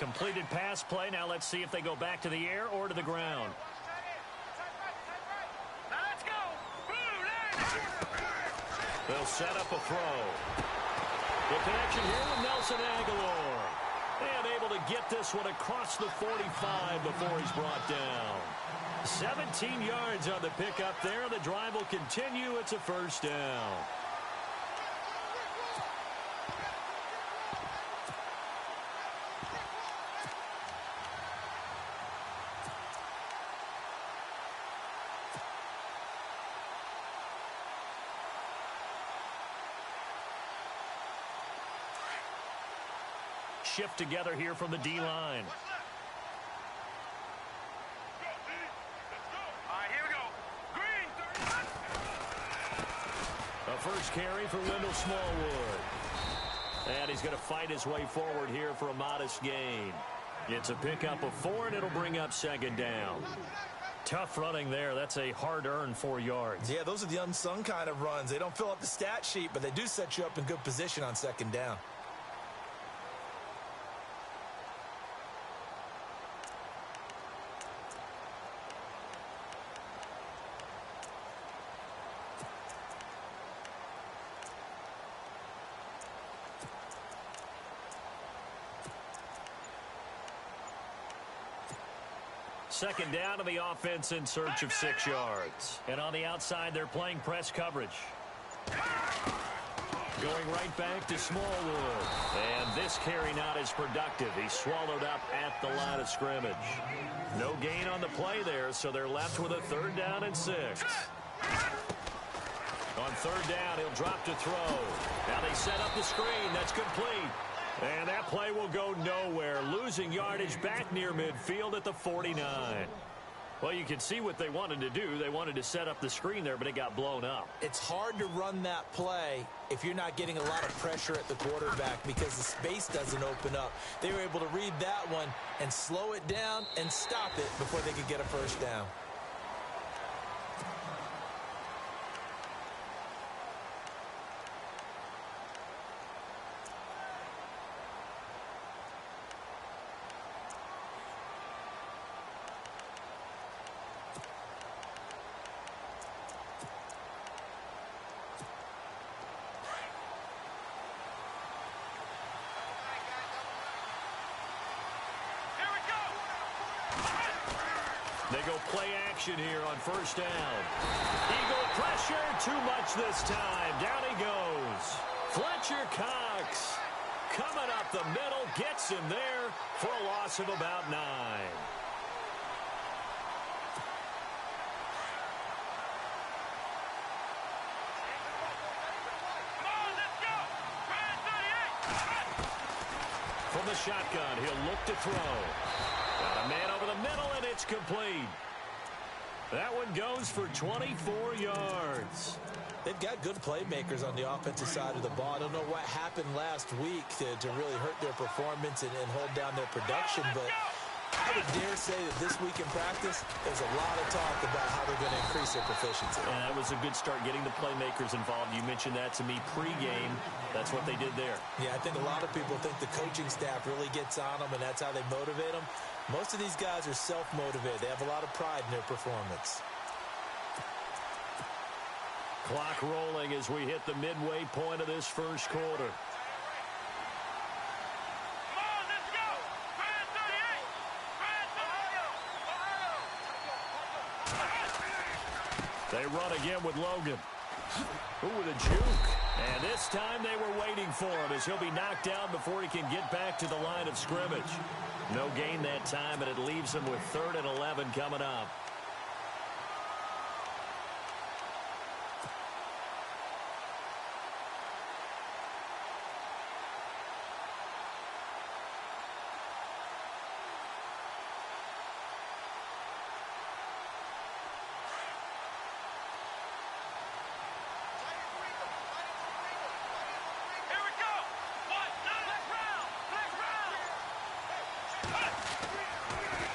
completed pass play. Now let's see if they go back to the air or to the ground. They'll set up a throw. The connection here with Nelson Aguilar. And able to get this one across the 45 before he's brought down. 17 yards on the pickup there. The drive will continue. It's a first down. Shift together here from the D-line. A first carry for Wendell Smallwood. And he's going to fight his way forward here for a modest gain. It's a pickup of 4, and it'll bring up second down. Tough running there. That's a hard-earned 4 yards. Yeah, those are the unsung kind of runs. They don't fill up the stat sheet, but they do set you up in good position on second down. Second down to the offense in search of 6 yards. And on the outside, they're playing press coverage. Going right back to Smallwood. And this carry not as productive. He's swallowed up at the line of scrimmage. No gain on the play there, so they're left with a 3rd down and 6. On 3rd down, he'll drop to throw. Now they set up the screen. That's complete. And that play will go nowhere. Losing yardage back near midfield at the 49. Well, you can see what they wanted to do. They wanted to set up the screen there, but it got blown up. It's hard to run that play if you're not getting a lot of pressure at the quarterback because the space doesn't open up. They were able to read that one and slow it down and stop it before they could get a first down. They go play action here on first down. Eagle pressure, too much this time. Down he goes. Fletcher Cox coming up the middle, gets him there for a loss of about 9. From the shotgun, he'll look to throw. Got a man over the middle, and it's complete. That one goes for 24 yards. They've got good playmakers on the offensive side of the ball. I don't know what happened last week to really hurt their performance and hold down their production, but I would dare say that this week in practice, there's a lot of talk about how they're going to increase their proficiency. And that was a good start, getting the playmakers involved. You mentioned that to me pregame. That's what they did there. Yeah, I think a lot of people think the coaching staff really gets on them, and that's how they motivate them. Most of these guys are self-motivated. They have a lot of pride in their performance. Clock rolling as we hit the midway point of this first quarter. They run again with Logan. Ooh, with a juke. And this time they were waiting for him as he'll be knocked down before he can get back to the line of scrimmage. No gain that time, and it leaves him with 3rd and 11 coming up.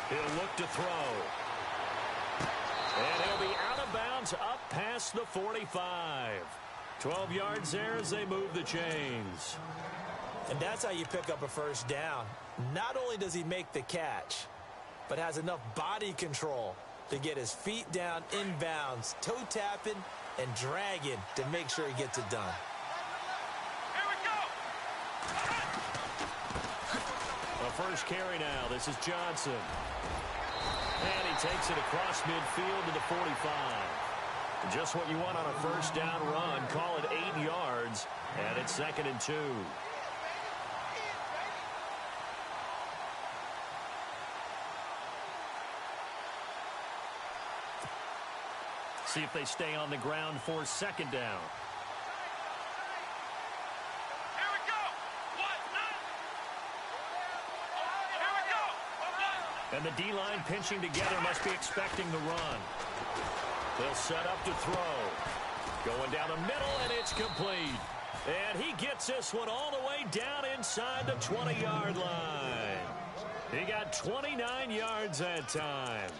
He'll look to throw. And he'll be out of bounds up past the 45. 12 yards there as they move the chains. And that's how you pick up a first down. Not only does he make the catch, but has enough body control to get his feet down inbounds, toe tapping and dragging to make sure he gets it done. Here we go. The first carry now. This is Johnson. And he takes it across midfield to the 45. Just what you want on a first down run. Call it 8 yards, and it's 2nd and 2. See if they stay on the ground for 2nd down. Here we go. And the D-line pinching together must be expecting the run. They'll set up to throw. Going down the middle, and it's complete. And he gets this one all the way down inside the 20-yard line. He got 29 yards that time.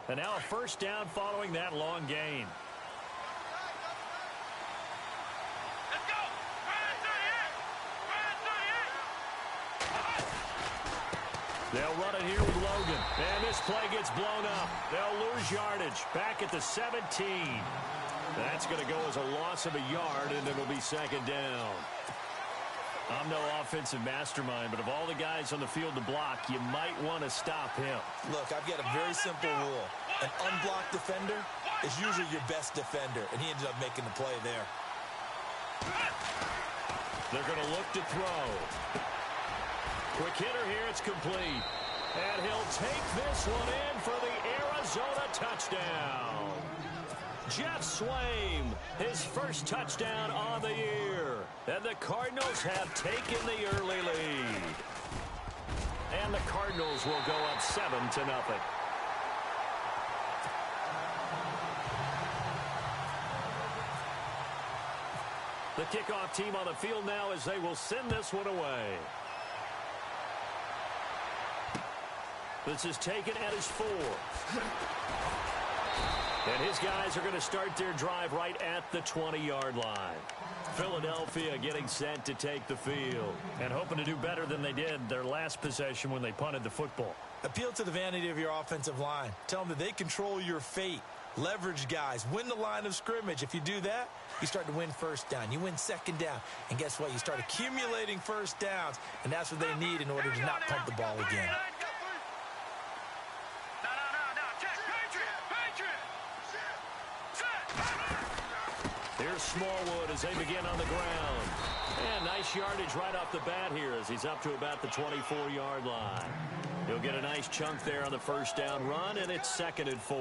And now a first down following that long gain. Let's go! They'll run it here with Logan. And this play gets blown up. They'll lose yardage. Back at the 17. That's going to go as a loss of a yard, and it'll be 2nd down. I'm no offensive mastermind, but of all the guys on the field to block, you might want to stop him. Look, I've got a very simple rule. An unblocked defender is usually your best defender, and he ended up making the play there. They're going to look to throw. Quick hitter here, it's complete. And he'll take this one in for the Arizona touchdown. Jeff Swaim, his first touchdown on the year. And the Cardinals have taken the early lead. And the Cardinals will go up 7-0. The kickoff team on the field now as they will send this one away. This is taken at his 4. And his guys are going to start their drive right at the 20-yard line. Philadelphia getting set to take the field and hoping to do better than they did their last possession when they punted the football. Appeal to the vanity of your offensive line. Tell them that they control your fate. Leverage guys. Win the line of scrimmage. If you do that, you start to win first down. You win 2nd down. And guess what? You start accumulating first downs. And that's what they need in order to not pump the ball again. Here's Smallwood as they begin on the ground. And nice yardage right off the bat here as he's up to about the 24-yard line. He'll get a nice chunk there on the first down run, and it's 2nd and 4.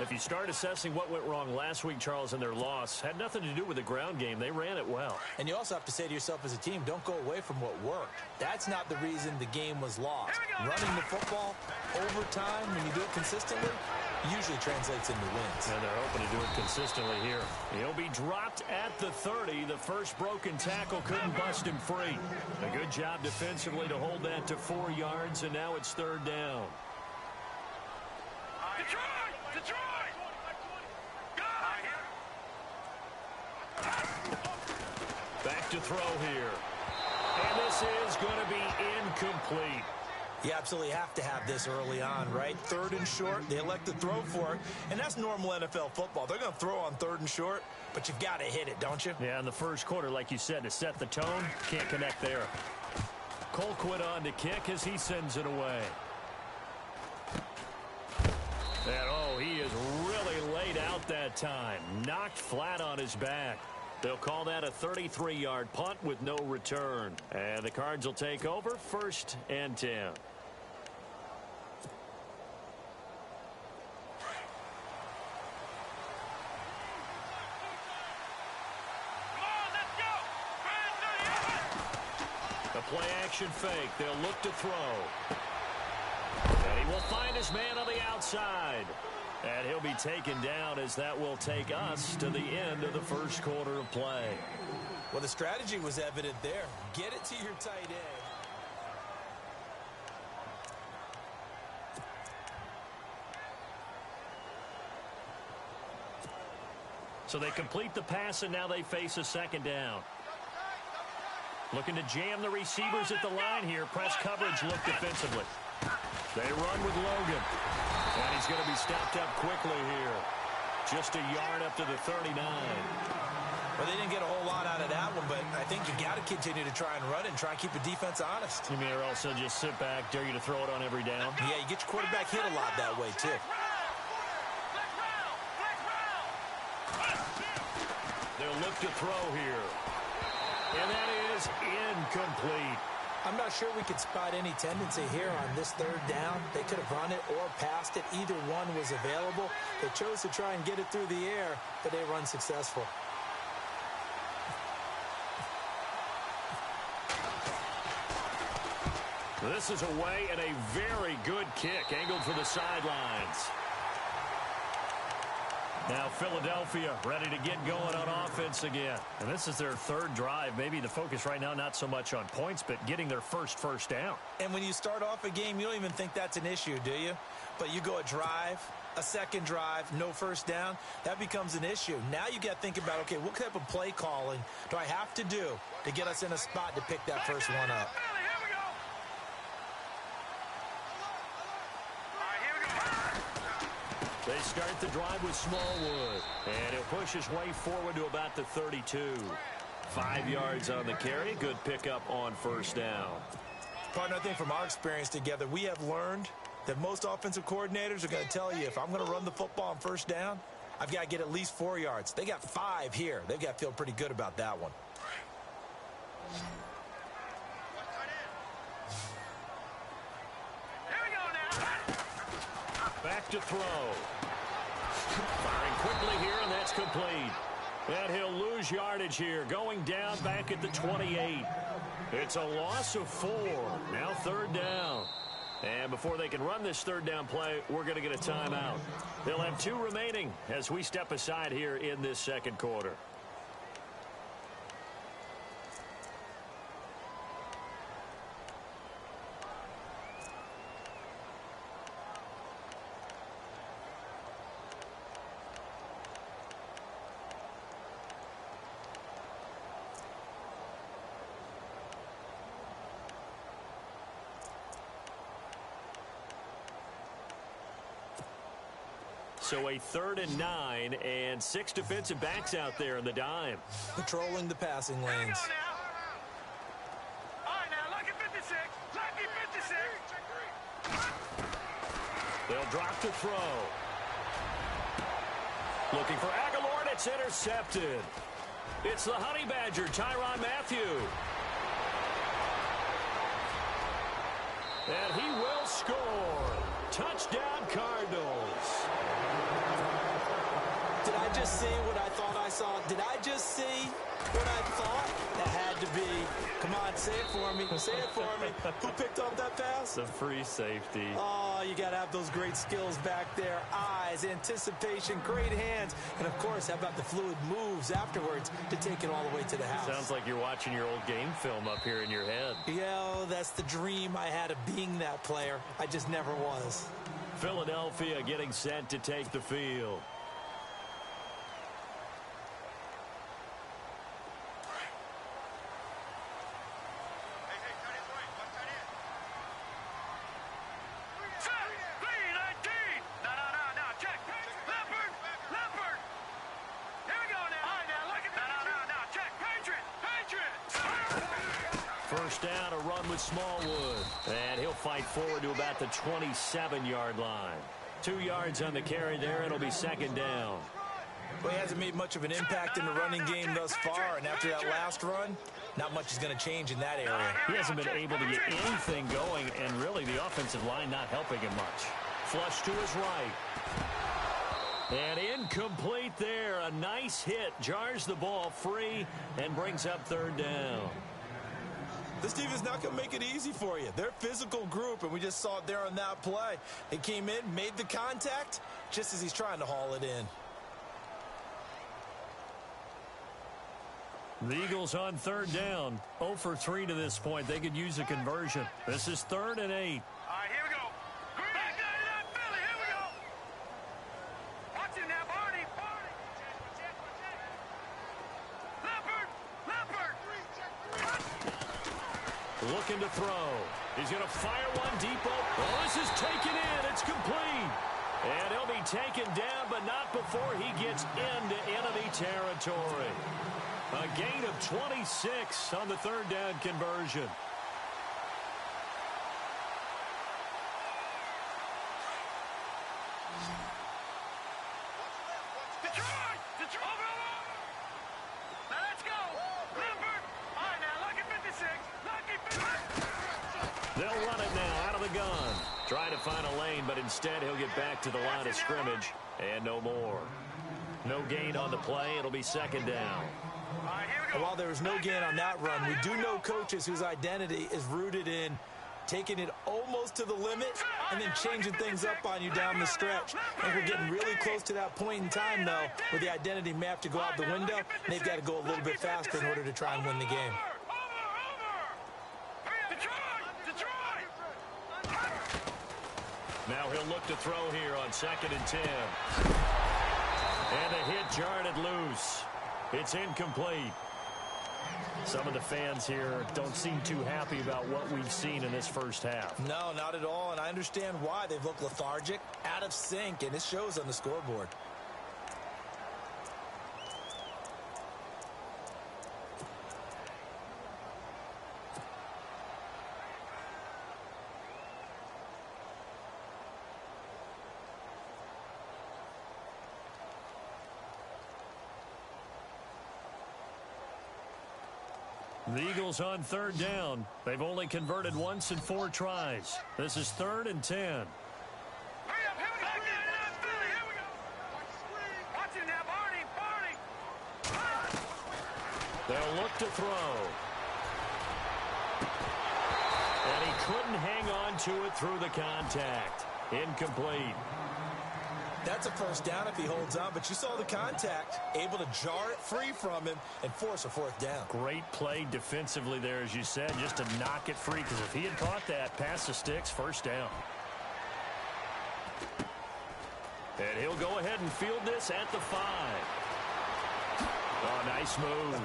If you start assessing what went wrong last week, Charles, in their loss, had nothing to do with the ground game. They ran it well. And you also have to say to yourself as a team, don't go away from what worked. That's not the reason the game was lost. Running the football over time, when you do it consistently, usually translates into wins. And they're hoping to do it consistently here. He'll be dropped at the 30. The first broken tackle couldn't bust him free. A good job defensively to hold that to 4 yards, and now it's 3rd down. Back to throw here. And this is going to be incomplete. You absolutely have to have this early on, right? 3rd and short, they elect to throw for it, and that's normal NFL football. They're going to throw on 3rd and short, but you've got to hit it, don't you? Yeah, in the first quarter, like you said, to set the tone, can't connect there. Colquitt on to kick as he sends it away. And, oh, he is really laid out that time. Knocked flat on his back. They'll call that a 33-yard punt with no return. And the Cards will take over 1st and 10. The play action fake. They'll look to throw. And he will find his man on the outside. And he'll be taken down as that will take us to the end of the first quarter of play. Well, the strategy was evident there. Get it to your tight end. So they complete the pass, and now they face a second down. Looking to jam the receivers at the line here. Press coverage look defensively. They run with Logan. And he's going to be stopped up quickly here. Just a yard up to the 39. Well, they didn't get a whole lot out of that one, but I think you got to continue to try and run and try and keep the defense honest. You mean or also just sit back, dare you to throw it on every down? Yeah, you get your quarterback hit a lot that way, too. They'll look to throw here. And that is incomplete. I'm not sure we could spot any tendency here on this third down. They could have run it or passed it. Either one was available. They chose to try and get it through the air, but they run successful. This is away and a very good kick angled for the sidelines. Now Philadelphia ready to get going on offense again. And this is their third drive. Maybe the focus right now not so much on points, but getting their first down. And when you start off a game, you don't even think that's an issue, do you? But you go a drive, a second drive, no first down, that becomes an issue. Now you got to think about, okay, what type of play calling do I have to do to get us in a spot to pick that first one up? They start the drive with Smallwood. And he'll push his way forward to about the 32. 5 yards on the carry. Good pickup on first down. Partner, I think from our experience together, we have learned that most offensive coordinators are going to tell you, if I'm going to run the football on first down, I've got to get at least 4 yards. They got 5 here. They've got to feel pretty good about that one. Back to throw. Firing quickly here, and that's complete. And he'll lose yardage here, going down back at the 28. It's a loss of 4. Now third down. And before they can run this third down play, we're going to get a timeout. They'll have 2 remaining as we step aside here in this second quarter. So a 3rd and 9 and 6 defensive backs out there in the dime. Patrolling the passing lanes. All right, now, lucky 56. Lucky 56. They'll drop to throw. Looking for Aguilar, and it's intercepted. It's the Honey Badger, Tyrann Mathieu. And he will score. Touchdown, Cardinals. Did I just see what I thought I saw? Did I just see what I thought? It had to be. Come on, say it for me. Say it for me. Who picked up that pass? The free safety. Oh, you got to have those great skills back there. Eyes, anticipation, great hands. And, of course, how about the fluid moves afterwards to take it all the way to the house? Sounds like you're watching your old game film up here in your head. Yeah, that's the dream I had of being that player. I just never was. Philadelphia getting set to take the field. First down, a run with Smallwood. And he'll fight forward to about the 27-yard line. 2 yards on the carry there. It'll be second down. Well, he hasn't made much of an impact in the running game thus far. And after that last run, not much is going to change in that area. He hasn't been able to get anything going. And really, the offensive line not helping him much. Flush to his right. And incomplete there. A nice hit. Jars the ball free and brings up third down. This defense not going to make it easy for you. They're a physical group, and we just saw it there on that play. They came in, made the contact, just as he's trying to haul it in. The Eagles on third down. 0 for 3 to this point. They could use a conversion. This is 3rd and 8. All right, here we go. Back down, Philly. Here we go. Watch it now, Barney. looking to throw. He's going to fire one deep. Oh, this is taken in. It's complete. And he'll be taken down, but not before he gets into enemy territory. A gain of 26 on the third down conversion. They'll run it now out of the gun. Trying to find a lane, but instead he'll get back to the line of scrimmage. And no more. No gain on the play. It'll be second down. While there was no gain on that run, we do know coaches whose identity is rooted in taking it almost to the limit and then changing things up on you down the stretch. I think we're getting really close to that point in time, though, where the identity map to go out the window, and they've got to go a little bit faster in order to try and win the game. Now he'll look to throw here on 2nd and 10. And a hit jarred it loose. It's incomplete. Some of the fans here don't seem too happy about what we've seen in this first half. No, not at all, and I understand why. They've looked lethargic, out of sync, and it shows on the scoreboard. The Eagles on third down. They've only converted once in 4 tries. This is 3rd and 10. They'll look to throw. And he couldn't hang on to it through the contact. Incomplete. That's a first down if he holds on, but you saw the contact, able to jar it free from him and force a 4th down. Great play defensively there, as you said, just to knock it free, because if he had caught that, past the sticks, first down. And he'll go ahead and field this at the 5. Oh, nice move.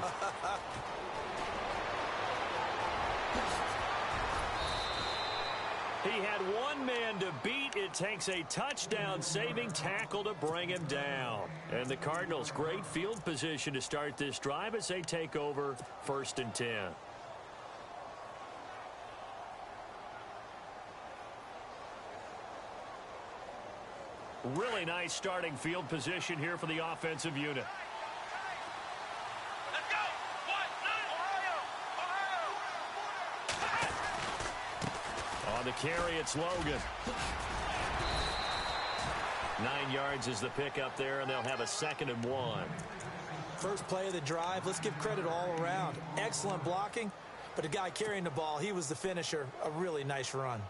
He had one man to beat. It takes a touchdown-saving tackle to bring him down. And the Cardinals, great field position to start this drive as they take over 1st and 10. Really nice starting field position here for the offensive unit. On the carry, it's Logan. 9 yards is the pickup there, and they'll have a 2nd and 1. First play of the drive, let's give credit all around. Excellent blocking, but the guy carrying the ball, he was the finisher. A really nice run.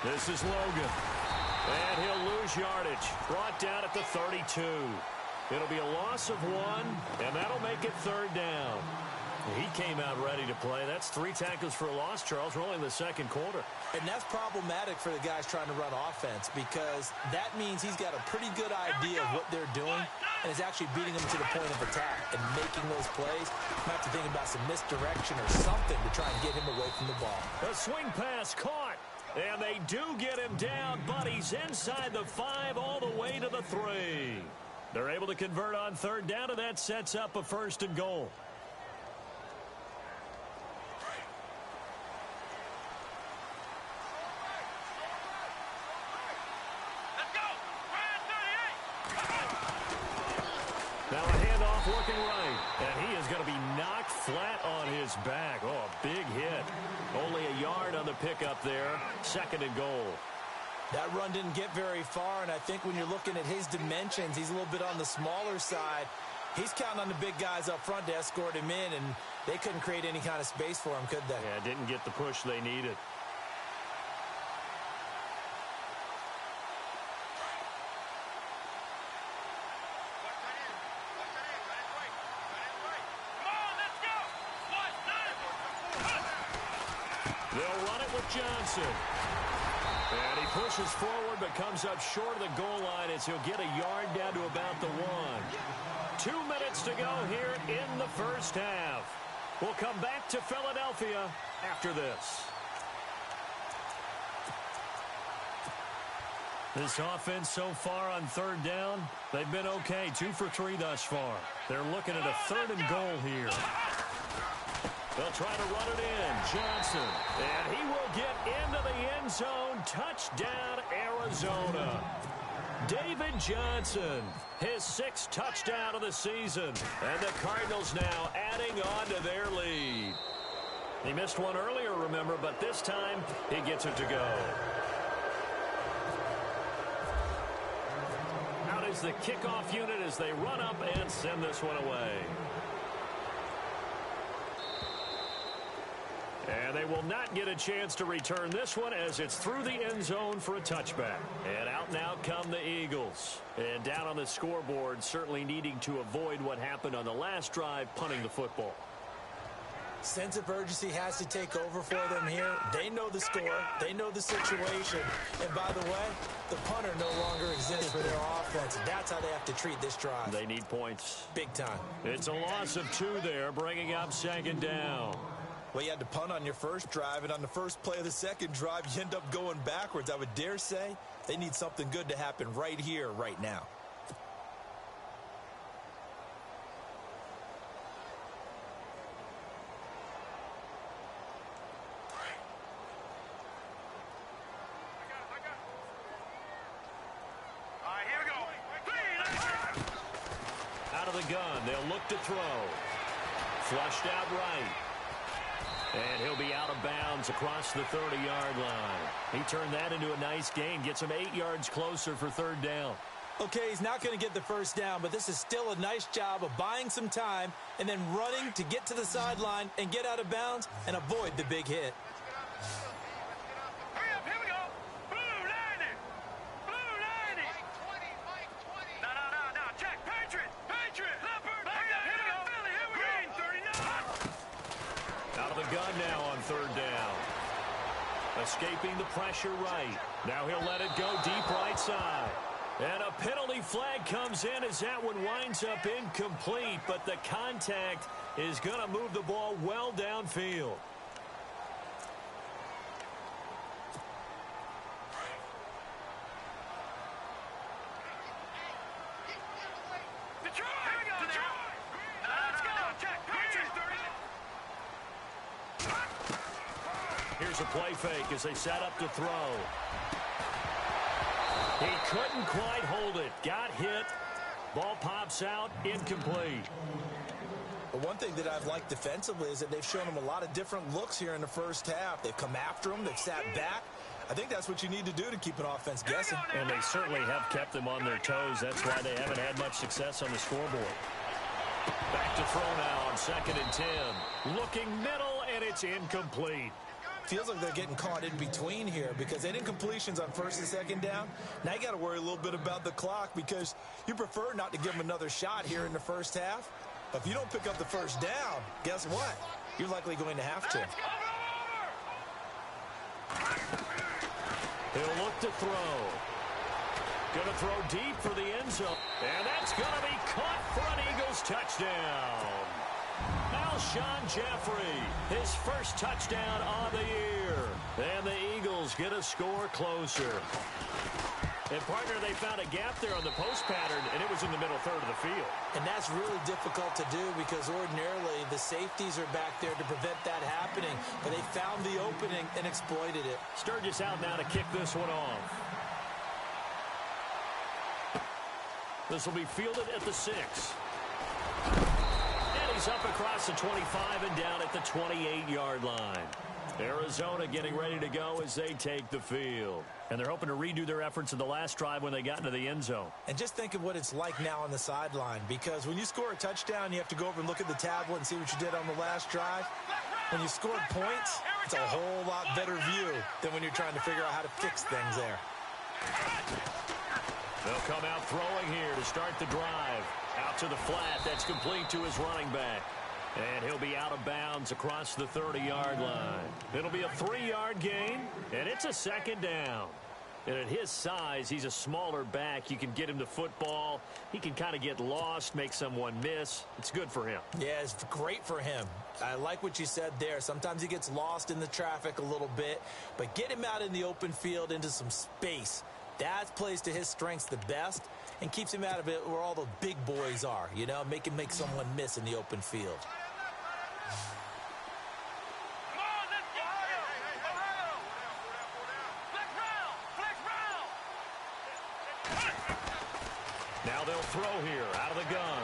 This is Logan. And he'll lose yardage. Brought down at the 32. It'll be a loss of 1, and that'll make it 3rd down. He came out ready to play. That's 3 tackles for a loss, Charles. We're only in the 2nd quarter. And that's problematic for the guys trying to run offense, because that means he's got a pretty good idea of what they're doing and is actually beating them to the point of attack and making those plays. Might have to think about some misdirection or something to try and get him away from the ball. A swing pass caught. And they do get him down, but he's inside the 5 all the way to the 3. They're able to convert on 3rd down, and that sets up a 1st and goal. Now a handoff looking right, and he is going to be knocked flat on his back. Oh, a big hit. Only a yard on the pickup there. 2nd and goal. That run didn't get very far, and I think when you're looking at his dimensions, he's a little bit on the smaller side. He's counting on the big guys up front to escort him in, and they couldn't create any kind of space for him, could they? Yeah, didn't get the push they needed. They'll run it with Johnson. And he pushes forward but comes up short of the goal line as he'll get a yard down to about the 1. 2 minutes to go here in the first half. We'll come back to Philadelphia after this. This offense so far on third down, they've been okay. 2 for 3 thus far. They're looking at a 3rd and goal here. They'll try to run it in. Johnson. And he will get into the end zone. Touchdown, Arizona. David Johnson, his 6th touchdown of the season. And the Cardinals now adding on to their lead. He missed one earlier, remember, but this time he gets it to go. Out is the kickoff unit as they run up and send this one away. And they will not get a chance to return this one as it's through the end zone for a touchback. And out now come the Eagles. And down on the scoreboard, certainly needing to avoid what happened on the last drive, punting the football. Sense of urgency has to take over for them here. They know the score. They know the situation. And by the way, the punter no longer exists for their offense. That's how they have to treat this drive. They need points. Big time. It's a loss of 2 there, bringing up 2nd down. Well, you had to punt on your first drive, and on the first play of the second drive, you end up going backwards. I would dare say they need something good to happen right here, right now. All right, here we go. Out of the gun, they'll look to throw. Flushed out right. And he'll be out of bounds across the 30-yard line. He turned that into a nice gain, gets him 8 yards closer for 3rd down. Okay, he's not going to get the first down, but this is still a nice job of buying some time and then running to get to the sideline and get out of bounds and avoid the big hit. Hurry up, here we go. Blue 90. Blue 90. No, check. Patriot. Leopard. Hurry up, here we go. Philly, here we go. Green 39. Out of the gun now on 3rd down. Escaping the pressure right. Now he'll let it go deep right side. And a penalty flag comes in as that one winds up incomplete, but the contact is going to move the ball well downfield. Here's a play fake as they set up to throw. He couldn't quite hold it. Got hit. Ball pops out. Incomplete. But one thing that I've liked defensively is that they've shown him a lot of different looks here in the first half. They've come after him. They've sat back. I think that's what you need to do to keep an offense guessing. And they certainly have kept them on their toes. That's why they haven't had much success on the scoreboard. Back to throw now on 2nd and 10. Looking middle, and it's incomplete. Feels like they're getting caught in between here because they did incompletions on 1st and 2nd down. Now you got to worry a little bit about the clock because you prefer not to give them another shot here in the first half. But if you don't pick up the first down, guess what? You're likely going to have to. He'll look to throw. Going to throw deep for the end zone. And that's going to be caught for an Eagles touchdown. Alshon Jeffrey, his first touchdown of the year. And the Eagles get a score closer. And, partner, they found a gap there on the post pattern, and it was in the middle 3rd of the field. And that's really difficult to do because ordinarily the safeties are back there to prevent that happening. But they found the opening and exploited it. Sturgis out now to kick this one off. This will be fielded at the 6. He's up across the 25 and down at the 28-yard line. Arizona getting ready to go as they take the field. And they're hoping to redo their efforts in the last drive when they got into the end zone. And just think of what it's like now on the sideline, because when you score a touchdown, you have to go over and look at the tablet and see what you did on the last drive. When you scored points, it's a whole lot better view than when you're trying to figure out how to fix things there. They'll come out throwing here to start the drive. Out to the flat. That's complete to his running back. And he'll be out of bounds across the 30-yard line. It'll be a 3-yard gain, and it's a second down. And at his size, he's a smaller back. You can get him to football. He can kind of get lost, make someone miss. It's good for him. Yeah, it's great for him. I like what you said there. Sometimes he gets lost in the traffic a little bit, but get him out in the open field into some space. That plays to his strengths the best and keeps him out of it where all the big boys are, you know, make him make someone miss in the open field. Now they'll throw here out of the gun.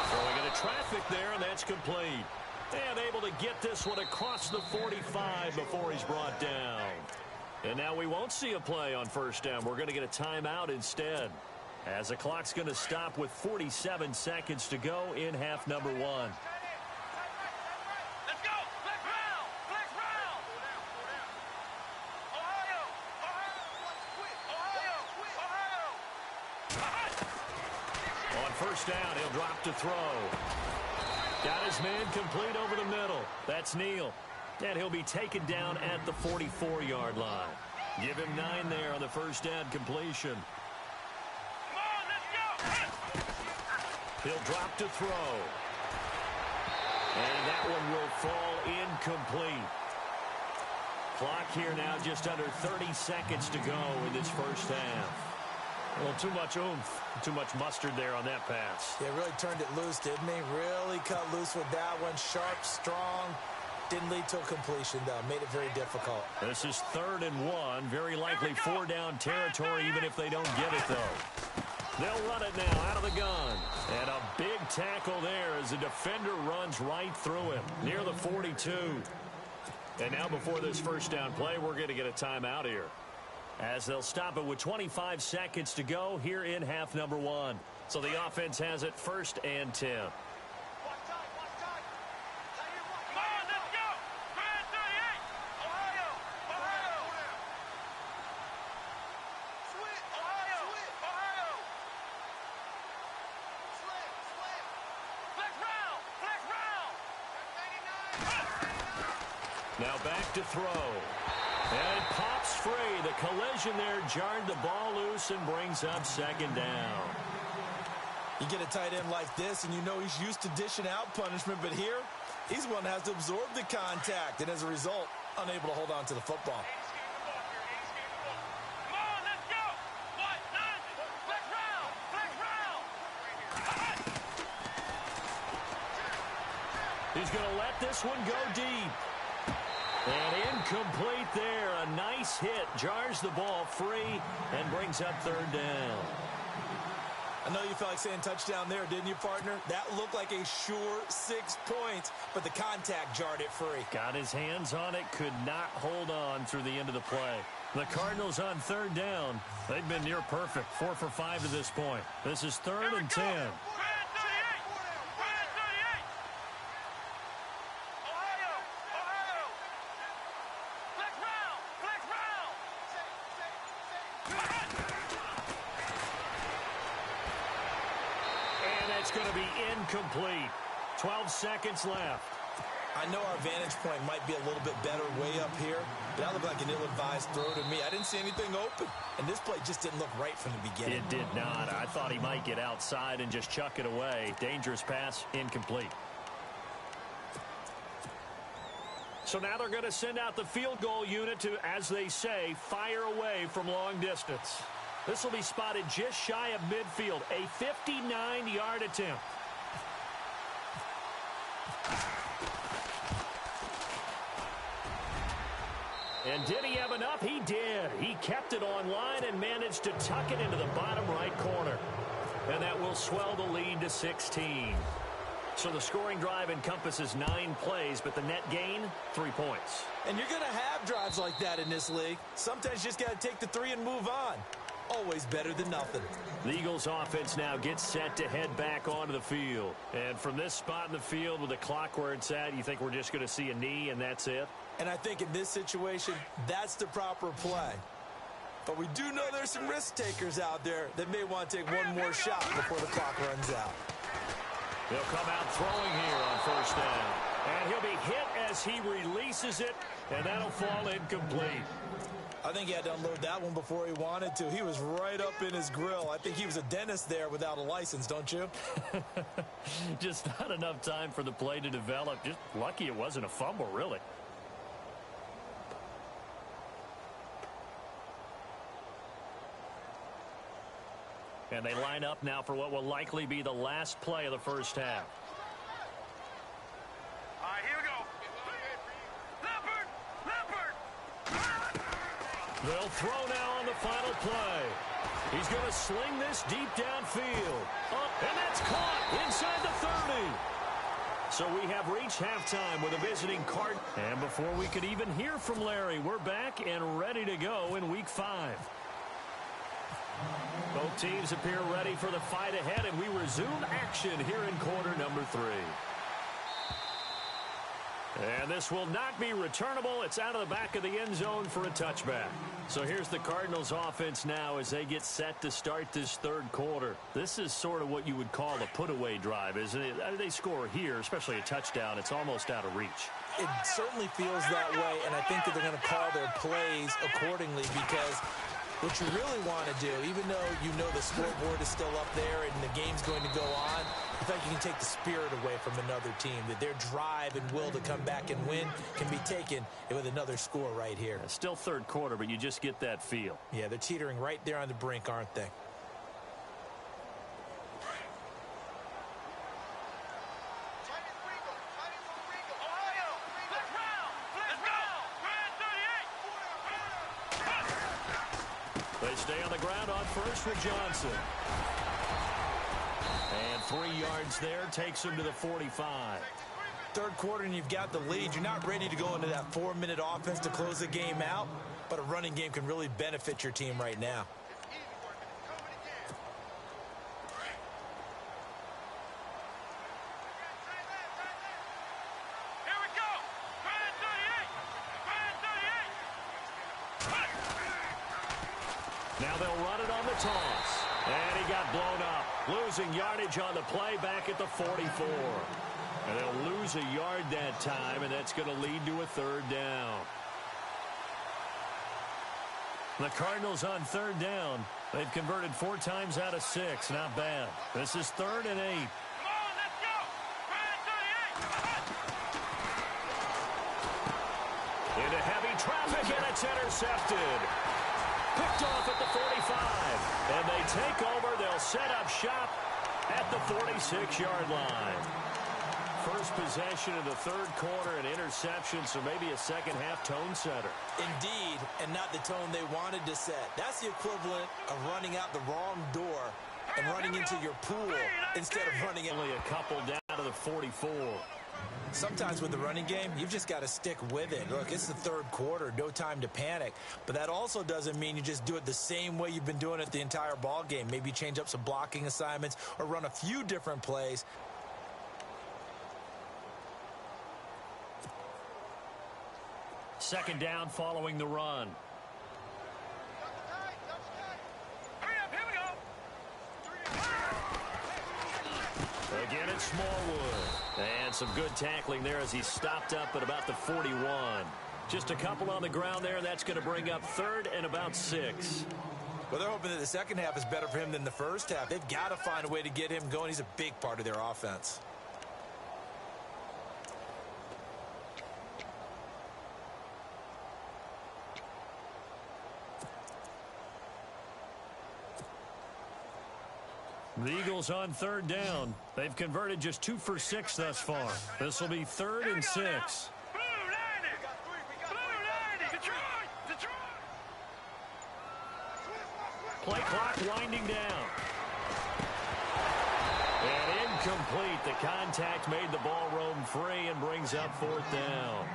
Throwing into traffic there, and that's complete. And able to get this one across the 45 before he's brought down. And now we won't see a play on first down. We're going to get a timeout instead, as the clock's going to stop with 47 seconds to go in half number 1. First down, he'll drop to throw. Got his man complete over the middle. That's Neal. And he'll be taken down at the 44-yard line. Give him 9 there on the first down completion. Come on, let's go. He'll drop to throw. And that one will fall incomplete. Clock here now just under 30 seconds to go in this first half. A little too much oomph, too much mustard there on that pass. Yeah, really turned it loose, didn't he? Really cut loose with that one. Sharp, strong. Didn't lead to a completion, though. Made it very difficult. This is 3rd and 1. Very likely 4-down territory, even if they don't get it, though. They'll run it now out of the gun. And a big tackle there as the defender runs right through him, near the 42. And now before this first down play, we're going to get a timeout here, as they'll stop it with 25 seconds to go here in half number 1. So the offense has it 1st and 10. Come on, let's go. 38. Ohio. Sweet. Ohio. Flex round. Now back to throw. And it pops free. The collision there jarred the ball loose and brings up second down. You get a tight end like this, and you know he's used to dishing out punishment, but here, he's one that has to absorb the contact, and as a result, unable to hold on to the football. Come on, let's go. What? Flex round. He's going to let this one go deep. And incomplete there. A nice hit. Jars the ball free and brings up 3rd down. I know you felt like saying touchdown there, didn't you, partner? That looked like a sure 6 points, but the contact jarred it free. Got his hands on it. Could not hold on through the end of the play. The Cardinals on 3rd down. They've been near perfect. 4 for 5 to this point. This is 3rd and 10. It's going to be incomplete. 12 seconds left. I know our vantage point might be a little bit better way up here, but that looked like an ill-advised throw to me. I didn't see anything open, and this play just didn't look right from the beginning. It did not. I thought he might get outside and just chuck it away. Dangerous pass, incomplete. So now they're going to send out the field goal unit to, as they say, fire away from long distance. This will be spotted just shy of midfield. A 59-yard attempt. And did he have enough? He did. He kept it on line and managed to tuck it into the bottom right corner. And that will swell the lead to 16. So the scoring drive encompasses 9 plays, but the net gain, 3 points. And you're going to have drives like that in this league. Sometimes you just got to take the 3 and move on. Always better than nothing. The Eagles offense now gets set to head back onto the field. And from this spot in the field with the clock where it's at, you think we're just going to see a knee and that's it? And I think in this situation, that's the proper play. But we do know there's some risk takers out there that may want to take one more shot before the clock runs out. They'll come out throwing here touchdown. And he'll be hit as he releases it, and that'll fall incomplete. I think he had to unload that one before he wanted to. He was right up in his grill. I think he was a dentist there without a license, don't you? Just not enough time for the play to develop. Just lucky it wasn't a fumble, really. And they line up now for what will likely be the last play of the first half. All right, here we go. Leopard! They'll throw now on the final play. He's going to sling this deep downfield. And that's caught inside the 30. So we have reached halftime with a visiting Card. And before we could even hear from Larry, we're back and ready to go in Week 5. Both teams appear ready for the fight ahead, and we resume action here in quarter number 3. And this will not be returnable. It's out of the back of the end zone for a touchback. So here's the Cardinals offense now as they get set to start this third quarter. This is sort of what you would call a put-away drive, isn't it? They score here, especially a touchdown. It's almost out of reach. It certainly feels that way, and I think that they're going to call their plays accordingly because what you really want to do, even though you know the scoreboard is still up there and the game's going to go on, I think you can take the spirit away from another team, that their drive and will to come back and win can be taken with another score right here. Still third quarter, but you just get that feel. Yeah, they're teetering right there on the brink, aren't they? They stay on the ground on first with Johnson. And 3 yards there takes him to the 45. Third quarter and you've got the lead. You're not ready to go into that 4-minute offense to close the game out, but a running game can really benefit your team right now. Now they'll run it on the toss. And he got blown up. Losing yardage on the play back at the 44. And they'll lose a yard that time, and that's going to lead to a third down. The Cardinals on third down. They've converted 4 times out of 6. Not bad. This is 3rd and 8. Into heavy traffic, and it's intercepted. Picked off at the 45. And they take over. They'll set up shop at the 46-yard line. First possession of the third quarter, an interception, so maybe a second-half tone setter. Indeed, and not the tone they wanted to set. That's the equivalent of running out the wrong door and running into your pool instead of running in. Only a couple down to the 44. Sometimes with the running game, you've just got to stick with it. Look, it's the third quarter, no time to panic. But that also doesn't mean you just do it the same way you've been doing it the entire ball game. Maybe change up some blocking assignments or run a few different plays. Second down following the run. Again, it's Smallwood. And some good tackling there as he stopped up at about the 41. Just a couple on the ground there. That's going to bring up 3rd and about 6. Well, they're hoping that the second half is better for him than the first half. They've got to find a way to get him going. He's a big part of their offense. The Eagles on third down. They've converted just 2 for 6 thus far. This will be 3rd and 6. Play clock winding down. And incomplete. The contact made the ball roam free and brings up 4th down.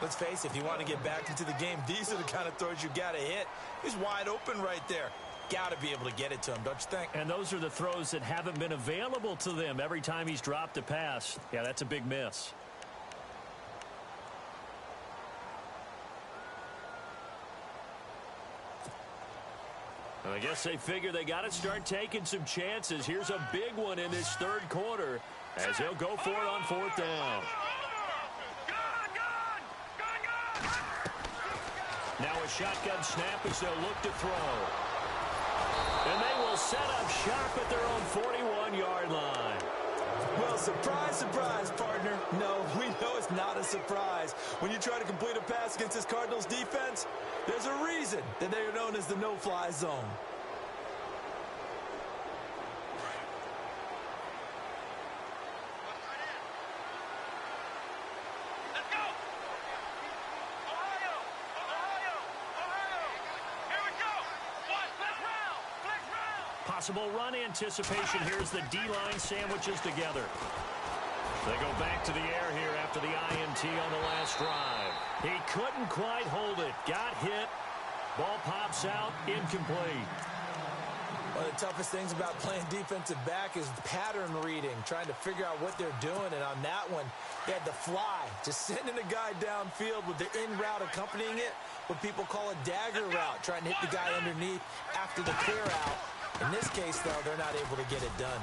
Let's face it, if you want to get back into the game, these are the kind of throws you got to hit. He's wide open right there. Got to be able to get it to him, don't you think? And those are the throws that haven't been available to them every time he's dropped a pass. Yeah, that's a big miss. And I guess they figure they got to start taking some chances. Here's a big one in this third quarter. as he'll go for it on 4th down. Now a shotgun snap as they'll look to throw. And they will set up shop at their own 41-yard line. Well, surprise, surprise, partner. No, we know it's not a surprise. When you try to complete a pass against this Cardinals defense, there's a reason that they are known as the no-fly zone. Possible run anticipation. Here's the D-line sandwiches together. They go back to the air here after the INT on the last drive. He couldn't quite hold it. Got hit. Ball pops out. Incomplete. One of the toughest things about playing defensive back is pattern reading, trying to figure out what they're doing. And on that one, they had the fly, just sending a guy downfield with the in route accompanying it, what people call a dagger route, trying to hit the guy underneath after the clear out. In this case, though, they're not able to get it done.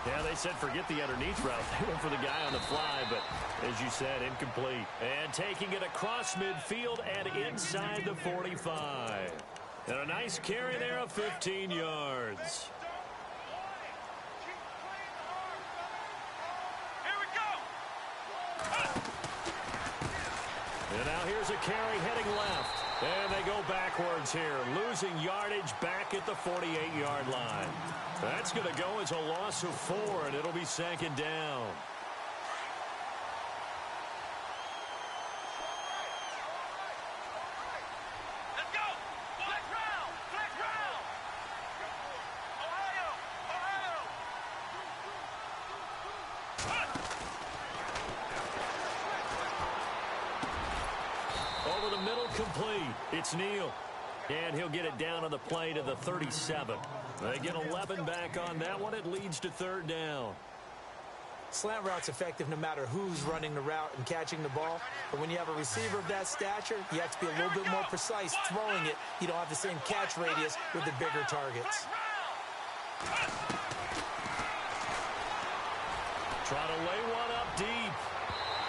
Yeah, they said forget the underneath route. They went for the guy on the fly, but as you said, incomplete. And taking it across midfield and inside the 45. And a nice carry there of 15 yards. Here we go. And now here's a carry heading left. And they go backwards here, losing yardage back at the 48-yard line. That's going to go as a loss of 4, and it'll be 2nd down. Let's go. Flex round. Flex round. Ohio. Over the middle, complete. It's Neal. And he'll get it down on the play to the 37. They get 11 back on that one. It leads to 3rd down. Slant route's effective no matter who's running the route and catching the ball. But when you have a receiver of that stature, you have to be a little bit more precise throwing it. You don't have the same catch radius with the bigger targets. Try to lay one up deep.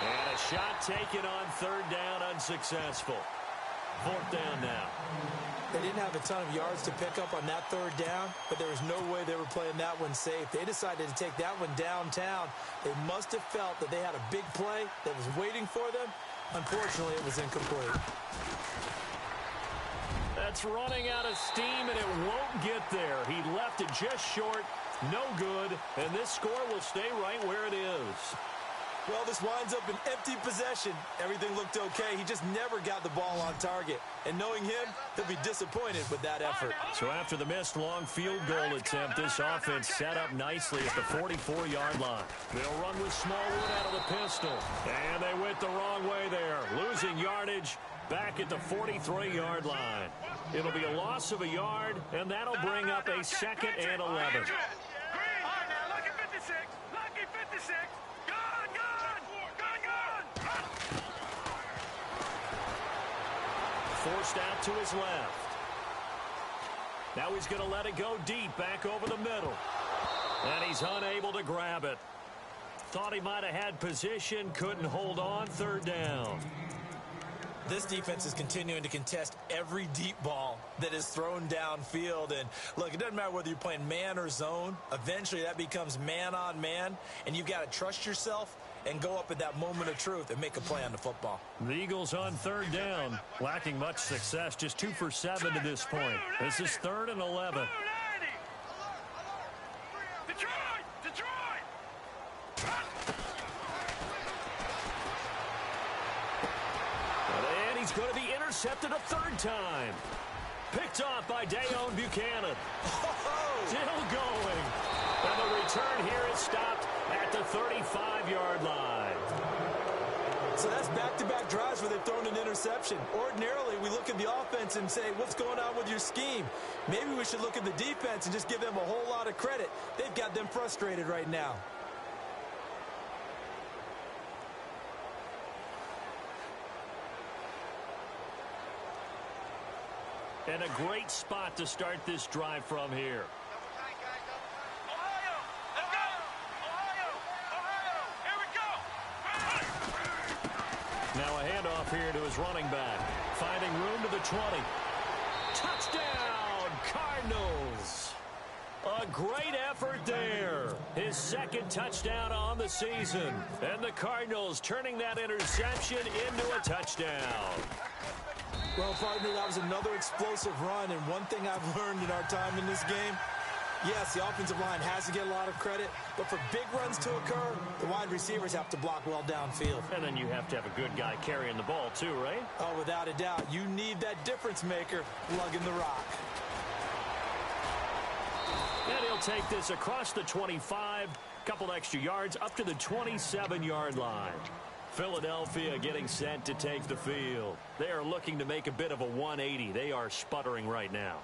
And a shot taken on 3rd down, unsuccessful. 4th down now. They didn't have a ton of yards to pick up on that 3rd down, but there was no way they were playing that one safe. They decided to take that one downtown. They must have felt that they had a big play that was waiting for them. Unfortunately, it was incomplete. That's running out of steam, and it won't get there. He left it just short, no good, and this score will stay right where it is. Well, this winds up an empty possession. Everything looked okay. He just never got the ball on target. And knowing him, he'll be disappointed with that effort. So after the missed long field goal attempt, this offense set up nicely at the 44-yard line. They'll run with Smallwood out of the pistol. And they went the wrong way there, losing yardage back at the 43-yard line. It'll be a loss of a yard, and that'll bring up a 2nd and 11. All right, now, lucky 56. Lucky 56. Forced out to his left. Now he's going to let it go deep back over the middle. And he's unable to grab it. Thought he might have had position, couldn't hold on. 3rd down. This defense is continuing to contest every deep ball that is thrown downfield. And look, it doesn't matter whether you're playing man or zone. Eventually that becomes man on man. And you've got to trust yourself and go up at that moment of truth and make a play on the football. The Eagles on 3rd down, lacking much success, just 2 for 7 to this point. This is 3rd and 11. Detroit! And he's going to be intercepted a 3rd time. Picked off by Dayon Buchanan. Still going. And the return here is stopped at the 35-yard line. So that's back-to-back drives where they've thrown an interception. Ordinarily, we look at the offense and say, what's going on with your scheme? Maybe we should look at the defense and just give them a whole lot of credit. They've got them frustrated right now. And a great spot to start this drive from here. Ohio! Let's go! Ohio! Now a handoff here to his running back. Finding room to the 20. Touchdown, Cardinals. A great effort there. His second touchdown on the season. And the Cardinals turning that interception into a touchdown. Well, partner, that was another explosive run. And one thing I've learned in our time in this game, yes, the offensive line has to get a lot of credit, but for big runs to occur, the wide receivers have to block well downfield. And then you have to have a good guy carrying the ball too, right? Oh, without a doubt. You need that difference maker lugging the rock. And he'll take this across the 25, couple extra yards up to the 27-yard line. Philadelphia getting set to take the field. They are looking to make a bit of a 180. They are sputtering right now.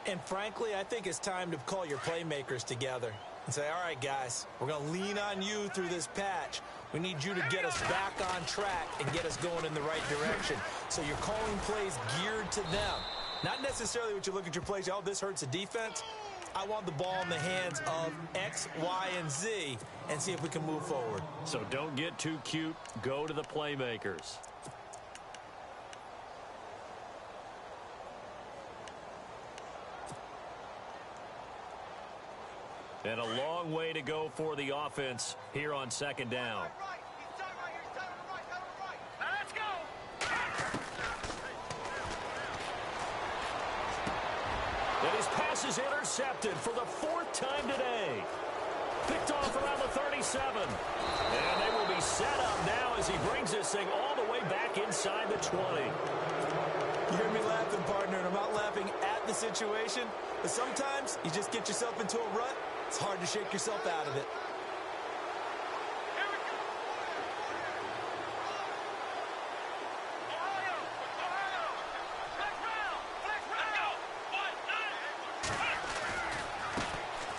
And frankly, I think it's time to call your playmakers together and say, all right, guys, we're going to lean on you through this patch. We need you to get us back on track and get us going in the right direction. So you're calling plays geared to them. Not necessarily what you look at your plays, oh, this hurts the defense. I want the ball in the hands of X, Y, and Z and see if we can move forward. So don't get too cute. Go to the playmakers. And a long way to go for the offense here on second down. Let's go. And his pass is intercepted for the fourth time today. Picked off around the 37. And they will be set up now as he brings this thing all the way back inside the 20. You hear me laughing, partner, and I'm not laughing at the situation, but sometimes you just get yourself into a rut. It's hard to shake yourself out of it.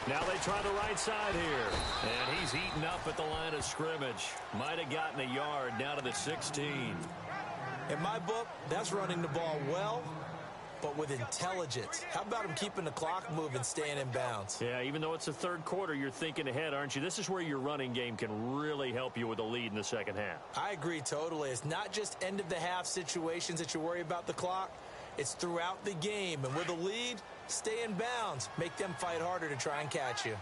Now they try the right side here. And he's eaten up at the line of scrimmage. Might have gotten a yard down to the 16. In my book, that's running the ball well, but with intelligence. How about him keeping the clock moving, staying in bounds? Yeah, even though it's the third quarter, you're thinking ahead, aren't you? This is where your running game can really help you with a lead in the second half. I agree totally. It's not just end-of-the-half situations that you worry about the clock. It's throughout the game. And with a lead, stay in bounds. Make them fight harder to try and catch you.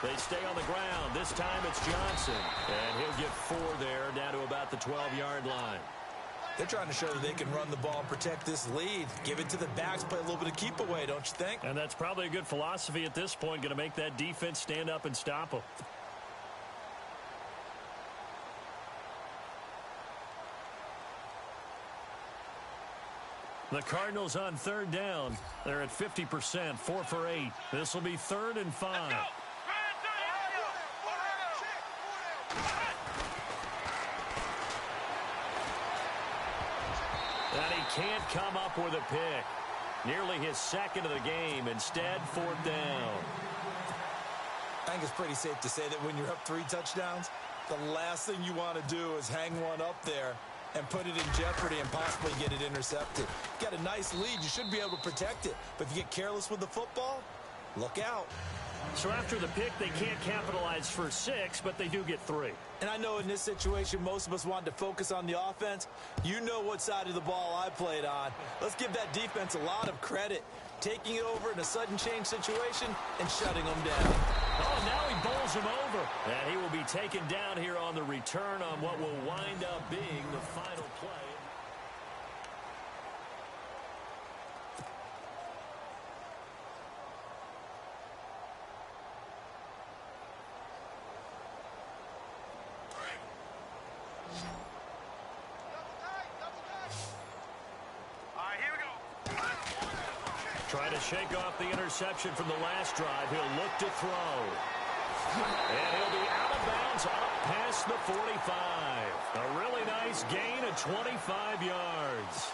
They stay on the ground. This time it's Johnson. And he'll get 4 there down to about the 12-yard line. They're trying to show that they can run the ball and protect this lead. Give it to the backs, play a little bit of keep away, don't you think? And that's probably a good philosophy at this point. Going to make that defense stand up and stop them. The Cardinals on third down. They're at 50%, 4 for 8. This will be 3rd and 5. And he can't come up with a pick. Nearly his second of the game. Instead, 4th down. I think it's pretty safe to say that when you're up 3 touchdowns, the last thing you want to do is hang one up there and put it in jeopardy and possibly get it intercepted. You got a nice lead. You should be able to protect it. But if you get careless with the football, look out. So after the pick, they can't capitalize for 6, but they do get 3. And I know in this situation, most of us wanted to focus on the offense. You know what side of the ball I played on. Let's give that defense a lot of credit. Taking it over in a sudden change situation and shutting them down. Oh, now he bowls him over. And he will be taken down here on the return on what will wind up being the final play. Trying to shake off the interception from the last drive. He'll look to throw. And he'll be out of bounds up past the 45. A really nice gain of 25 yards.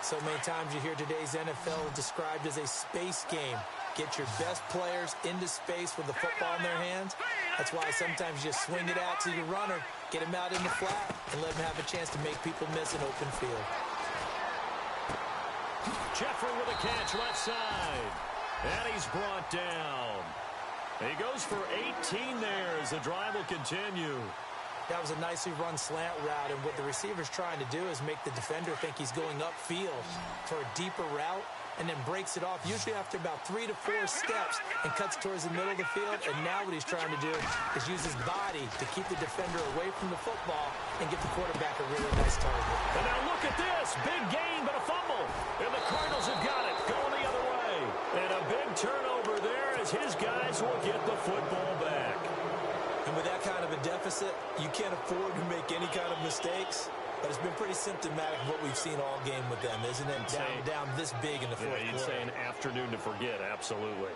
So many times you hear today's NFL described as a space game. Get your best players into space with the football in their hands. That's why sometimes you just swing it out to your runner, get him out in the flat, and let him have a chance to make people miss an open field. Jeffrey with a catch left side. And he's brought down. He goes for 18 there as the drive will continue. That was a nicely run slant route, and what the receiver's trying to do is make the defender think he's going upfield for a deeper route and then breaks it off, usually after about 3 to 4 steps, and cuts towards the middle of the field. And now what he's trying to do is use his body to keep the defender away from the football and get the quarterback a really nice target. And now look at this. Big gain, but a fumble. And the Cardinals have got it, going the other way. And a big turnover there as his guys will get the football back. And with that kind of a deficit, you can't afford to make any kind of mistakes. But it's been pretty symptomatic of what we've seen all game with them, isn't it? Down this big in the fourth quarter. You'd say an afternoon to forget, absolutely.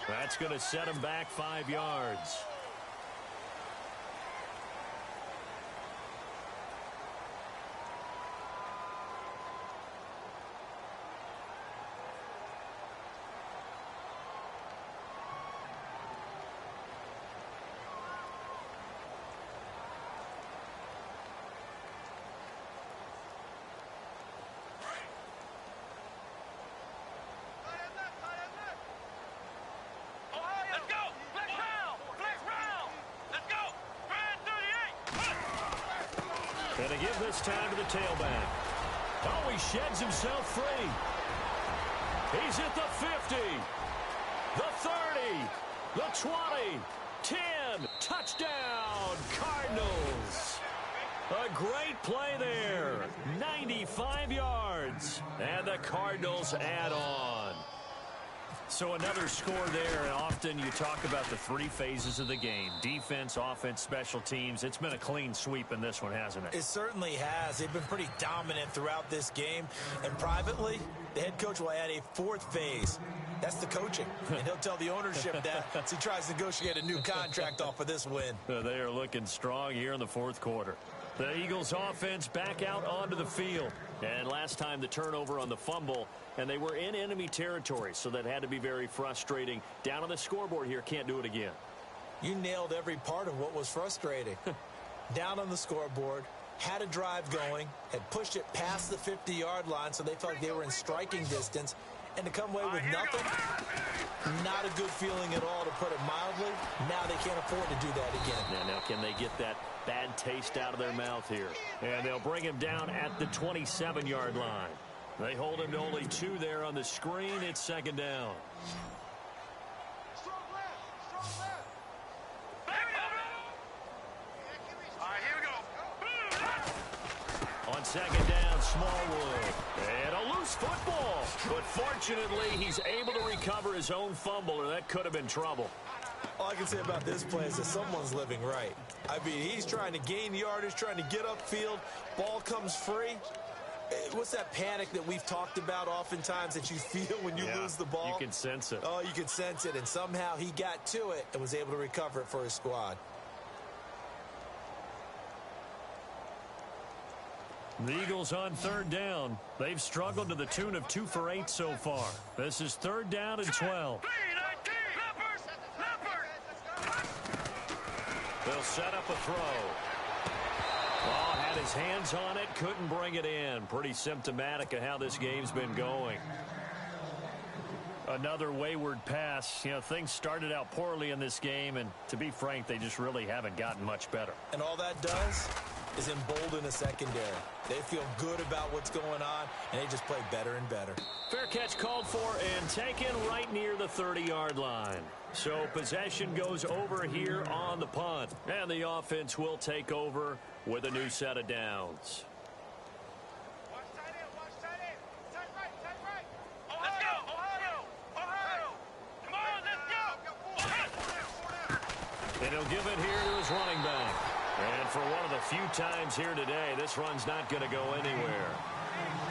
That's going to set him back 5 yards. And to give this time to the tailback. Oh, he sheds himself free. He's at the 50, the 30, the 20, 10. Touchdown, Cardinals. A great play there. 95 yards. And the Cardinals add on. So another score there, and often you talk about the 3 phases of the game. Defense, offense, special teams. It's been a clean sweep in this one, hasn't it? It certainly has. They've been pretty dominant throughout this game. And privately, the head coach will add a 4th phase. That's the coaching. And he'll tell the ownership that as he tries to negotiate a new contract off of this win. They are looking strong here in the 4th quarter. The Eagles offense back out onto the field. And last time the turnover on the fumble, and they were in enemy territory, so that had to be very frustrating. Down on the scoreboard here, can't do it again. You nailed every part of what was frustrating. Down on the scoreboard, had a drive going, had pushed it past the 50-yard line, so they felt like they were in striking distance, and to come away with nothing, not a good feeling at all, to put it mildly. Now they can't afford to do that again. Now can they get that bad taste out of their mouth here? And they'll bring him down at the 27-yard line. They hold him to only 2 there on the screen. It's 2nd down. On 2nd down, Smallwood. And a loose football. But fortunately, he's able to recover his own fumble, or that could have been trouble. All I can say about this play is that someone's living right. I mean, he's trying to gain yardage, trying to get upfield. Ball comes free. What's that panic that we've talked about oftentimes that you feel when you lose the ball? You can sense it. Oh, you can sense it. And somehow he got to it and was able to recover it for his squad. The Eagles on 3rd down. They've struggled to the tune of 2 for 8 so far. This is 3rd down and 12. They'll set up a throw. Ball had his hands on it, couldn't bring it in. Pretty symptomatic of how this game's been going. Another wayward pass. You know, things started out poorly in this game, and to be frank, they just really haven't gotten much better. And all that does is embolden a secondary. They feel good about what's going on, and they just play better and better. Fair catch called for and taken right near the 30-yard line. So possession goes over here on the punt. And the offense will take over with a new set of downs. Watch tight end, watch tight end. Tight right. Let's go, Ohio. Come on, let's go. And he'll give it here to his running back. And for one of the few times here today, this run's not going to go anywhere.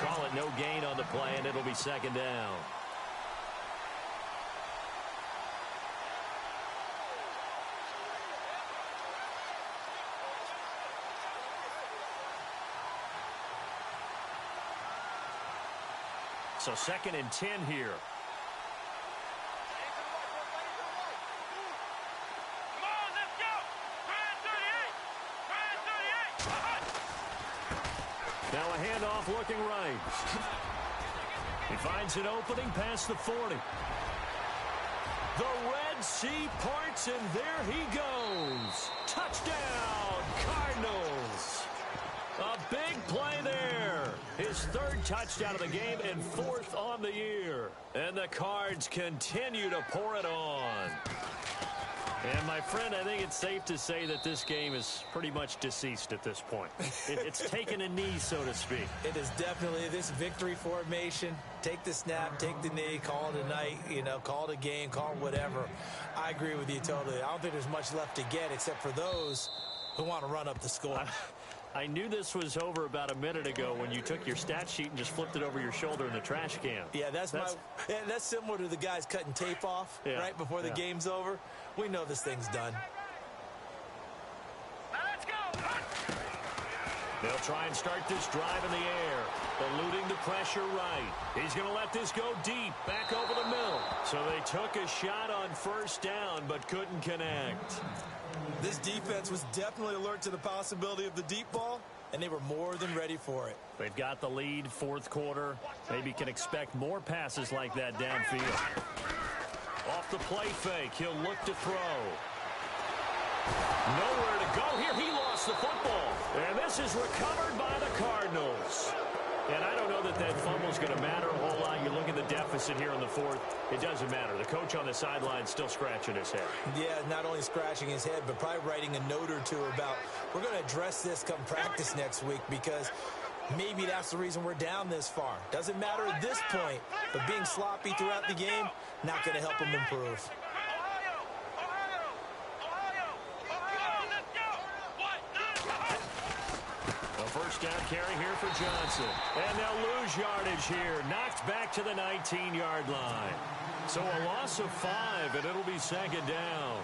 Call it no gain on the play, and it'll be 2nd down. So 2nd and 10 here. Come on, let's go. Try 38. Now a handoff looking right. He finds an opening past the 40. The Red Sea parts, and there he goes. Touchdown, Cardinals. A big play there. His 3rd touchdown of the game and 4th on the year. And the Cards continue to pour it on. And, my friend, I think it's safe to say that this game is pretty much deceased at this point. It's taken a knee, so to speak. It is definitely this victory formation. Take the snap, take the knee, call it a night, call it a game, call it whatever. I agree with you totally. I don't think there's much left to get except for those who want to run up the score. I knew this was over about a minute ago when you took your stat sheet and just flipped it over your shoulder in the trash can. Yeah, that's similar to the guys cutting tape off right before the game's over. We know this thing's done. Let's go. They'll try and start this drive in the air, eluding the pressure right. He's going to let this go deep, back over the middle. So they took a shot on 1st down, but couldn't connect. This defense was definitely alert to the possibility of the deep ball, and they were more than ready for it. They've got the lead, 4th quarter. Maybe can expect more passes like that downfield. Off the play fake, he'll look to throw. Nowhere to go here. He lost the football. And this is recovered by the Cardinals. And I don't know that that fumble's going to matter a whole lot. You look at the deficit here in the 4th. It doesn't matter. The coach on the sideline still scratching his head. Yeah, not only scratching his head, but probably writing a note or two about, we're going to address this come practice next week because maybe that's the reason we're down this far. Doesn't matter at this point, but being sloppy throughout the game, not going to help him improve. First down carry here for Johnson. And they'll lose yardage here. Knocked back to the 19-yard line. So a loss of 5, and it'll be 2nd down.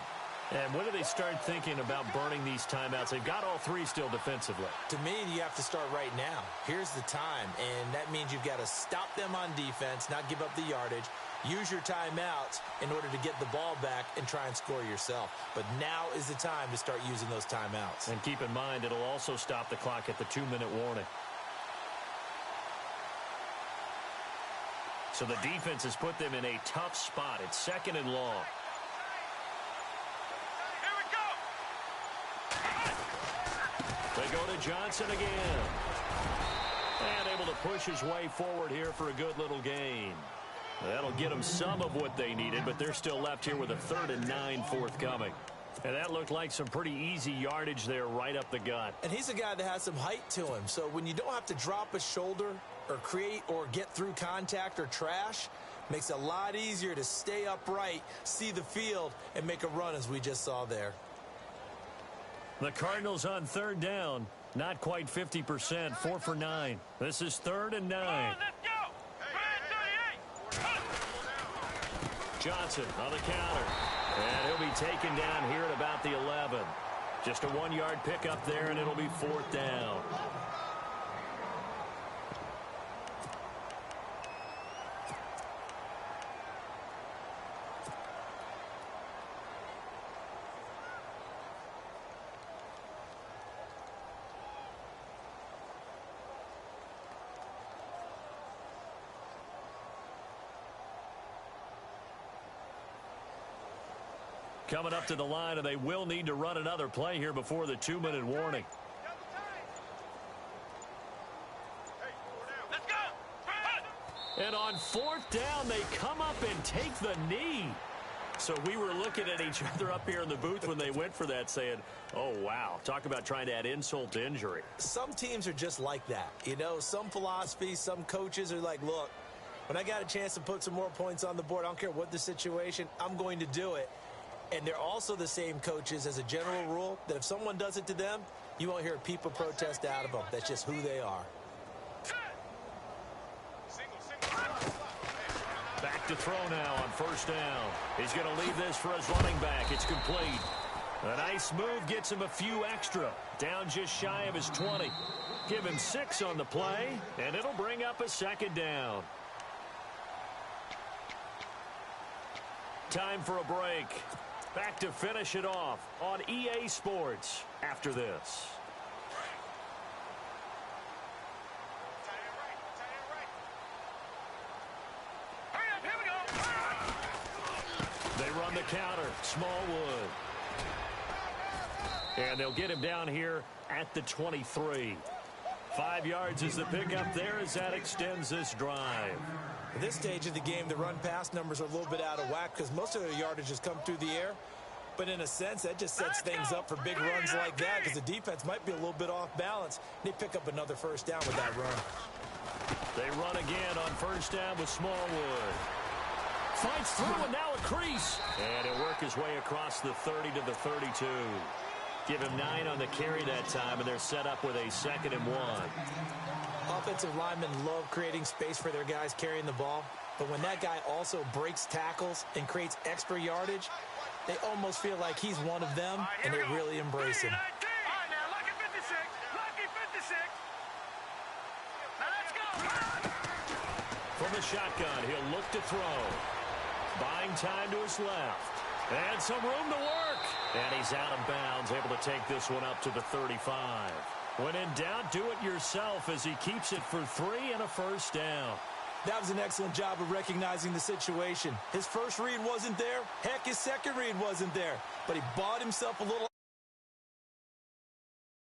And when do they start thinking about burning these timeouts? They've got all 3 still defensively. To me, you have to start right now. Here's the time, and that means you've got to stop them on defense, not give up the yardage. Use your timeouts in order to get the ball back and try and score yourself. But now is the time to start using those timeouts. And keep in mind, it'll also stop the clock at the 2-minute warning. So the defense has put them in a tough spot. It's 2nd and long. Here we go. They go to Johnson again. And able to push his way forward here for a good little gain. That'll get them some of what they needed, but they're still left here with a 3rd and 9 forthcoming. And that looked like some pretty easy yardage there right up the gut. And he's a guy that has some height to him. So when you don't have to drop a shoulder or create or get through contact or trash, makes it a lot easier to stay upright, see the field, and make a run as we just saw there. The Cardinals on 3rd down. Not quite 50%, 4 for 9. This is 3rd and 9. Let's go. Johnson on the counter. And he'll be taken down here at about the 11. Just a 1-yard pickup there, and it'll be 4th down. Coming up to the line, and they will need to run another play here before the 2-minute warning. Let's go. And on 4th down, they come up and take the knee. So we were looking at each other up here in the booth when they went for that saying, oh, wow, talk about trying to add insult to injury. Some teams are just like that. Some philosophies, some coaches are like, look, when I got a chance to put some more points on the board, I don't care what the situation, I'm going to do it. And they're also the same coaches as a general rule that if someone does it to them, you won't hear people protest out of them. That's just who they are. Back to throw now on 1st down. He's going to leave this for his running back. It's complete. A nice move gets him a few extra. Down just shy of his 20. Give him 6 on the play, and it'll bring up a 2nd down. time for a break. Back to finish it off on EA Sports after this. They run the counter. Smallwood. And they'll get him down here at the 23. 5 yards is the pickup there as that extends this drive. At this stage of the game, the run-pass numbers are a little bit out of whack because most of their yardage has come through the air. But in a sense, that just sets things up for big runs like that because the defense might be a little bit off balance. They pick up another first down with that run. They run again on first down with Smallwood. Fights through and now a crease. And he'll work his way across the 30 to the 32. Give him 9 on the carry that time, and they're set up with a 2nd and 1. Offensive linemen love creating space for their guys carrying the ball, but when that guy also breaks tackles and creates extra yardage, they almost feel like he's one of them, and they really embrace him. From the shotgun, he'll look to throw. Buying time to his left. And some room to work. And he's out of bounds, able to take this one up to the 35. When in doubt, do it yourself as he keeps it for 3 and a first down. That was an excellent job of recognizing the situation. His first read wasn't there. Heck, his second read wasn't there. But he bought himself a little